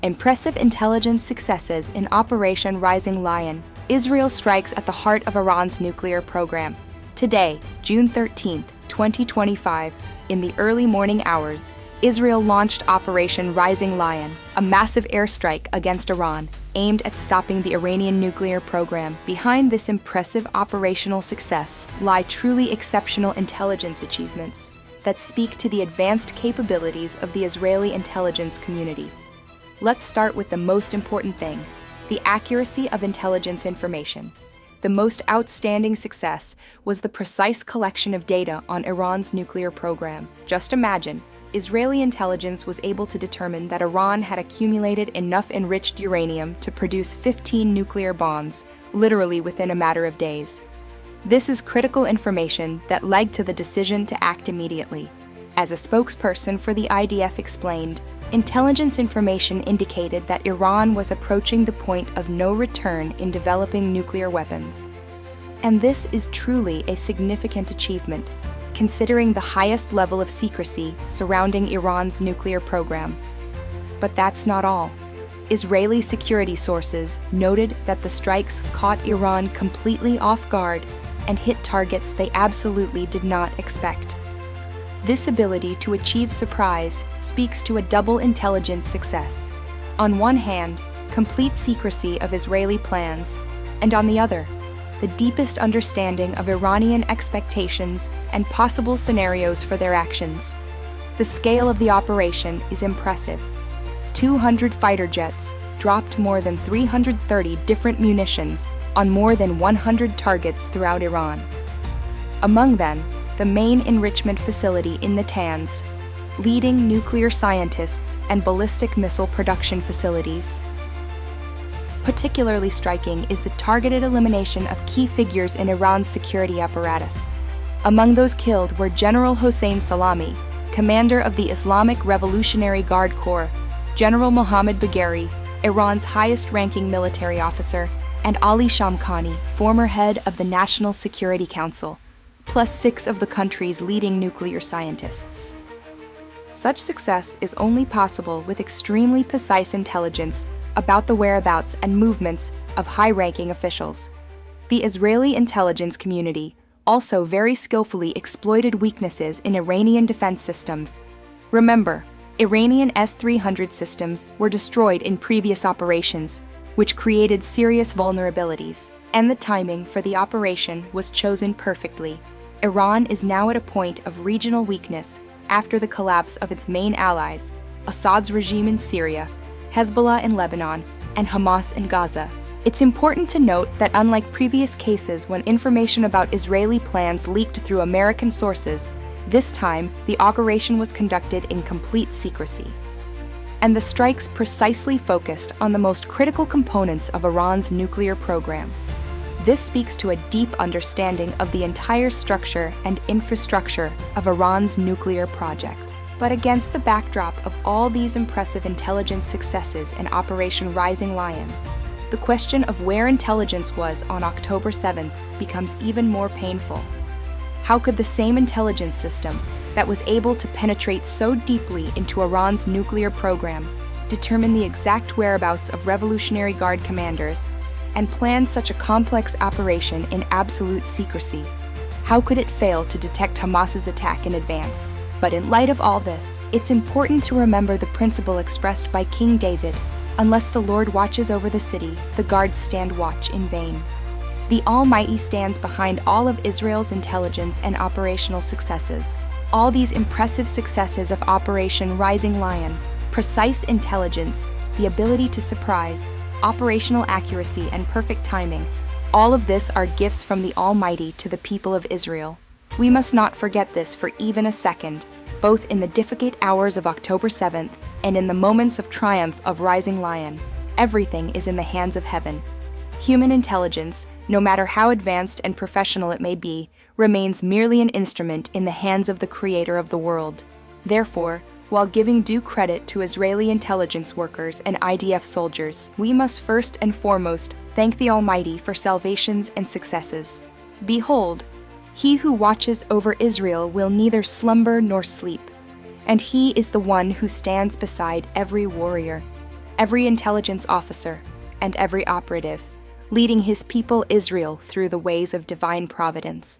Impressive intelligence successes in Operation Rising Lion. Israel strikes at the heart of Iran's nuclear program. Today, June 13, 2025, in the early morning hours, Israel launched Operation Rising Lion, a massive airstrike against Iran, aimed at stopping the Iranian nuclear program. Behind this impressive operational success lie truly exceptional intelligence achievements that speak to the advanced capabilities of the Israeli intelligence community. Let's start with the most important thing: the accuracy of intelligence information. The most outstanding success was the precise collection of data on Iran's nuclear program. Just imagine, Israeli intelligence was able to determine that Iran had accumulated enough enriched uranium to produce 15 nuclear bombs, literally within a matter of days. This is critical information that led to the decision to act immediately. As a spokesperson for the IDF explained, intelligence information indicated that Iran was approaching the point of no return in developing nuclear weapons. And this is truly a significant achievement, considering the highest level of secrecy surrounding Iran's nuclear program. But that's not all. Israeli security sources noted that the strikes caught Iran completely off guard and hit targets they absolutely did not expect. This ability to achieve surprise speaks to a double intelligence success. On one hand, complete secrecy of Israeli plans, and on the other, the deepest understanding of Iranian expectations and possible scenarios for their actions. The scale of the operation is impressive. 200 fighter jets dropped more than 330 different munitions on more than 100 targets throughout Iran. Among them, the main enrichment facility in the Natanz, leading nuclear scientists and ballistic missile production facilities. Particularly striking is the targeted elimination of key figures in Iran's security apparatus. Among those killed were General Hossein Salami, commander of the Islamic Revolutionary Guard Corps, General Mohammad Bagheri, Iran's highest-ranking military officer, and Ali Shamkhani, former head of the National Security Council, plus 6 of the country's leading nuclear scientists. Such success is only possible with extremely precise intelligence about the whereabouts and movements of high-ranking officials. The Israeli intelligence community also very skillfully exploited weaknesses in Iranian defense systems. Remember, Iranian S-300 systems were destroyed in previous operations, which created serious vulnerabilities, and the timing for the operation was chosen perfectly. Iran is now at a point of regional weakness after the collapse of its main allies, Assad's regime in Syria, Hezbollah in Lebanon, and Hamas in Gaza. It's important to note that unlike previous cases when information about Israeli plans leaked through American sources, this time the operation was conducted in complete secrecy. And the strikes precisely focused on the most critical components of Iran's nuclear program. This speaks to a deep understanding of the entire structure and infrastructure of Iran's nuclear project. But against the backdrop of all these impressive intelligence successes in Operation Rising Lion, the question of where intelligence was on October 7th becomes even more painful. How could the same intelligence system that was able to penetrate so deeply into Iran's nuclear program determine the exact whereabouts of Revolutionary Guard commanders and plan such a complex operation in absolute secrecy? How could it fail to detect Hamas's attack in advance? But in light of all this, it's important to remember the principle expressed by King David: unless the Lord watches over the city, the guards stand watch in vain. The Almighty stands behind all of Israel's intelligence and operational successes. All these impressive successes of Operation Rising Lion, precise intelligence, the ability to surprise, operational accuracy, and perfect timing, all of this are gifts from the Almighty to the people of Israel. We must not forget this for even a second, both in the difficult hours of October 7th and in the moments of triumph of Rising Lion. Everything is in the hands of heaven. Human intelligence, no matter how advanced and professional it may be, remains merely an instrument in the hands of the Creator of the world. Therefore, while giving due credit to Israeli intelligence workers and IDF soldiers, we must first and foremost thank the Almighty for salvations and successes. Behold, He who watches over Israel will neither slumber nor sleep, and He is the one who stands beside every warrior. every intelligence officer, and every operative, leading his people Israel through the ways of divine providence.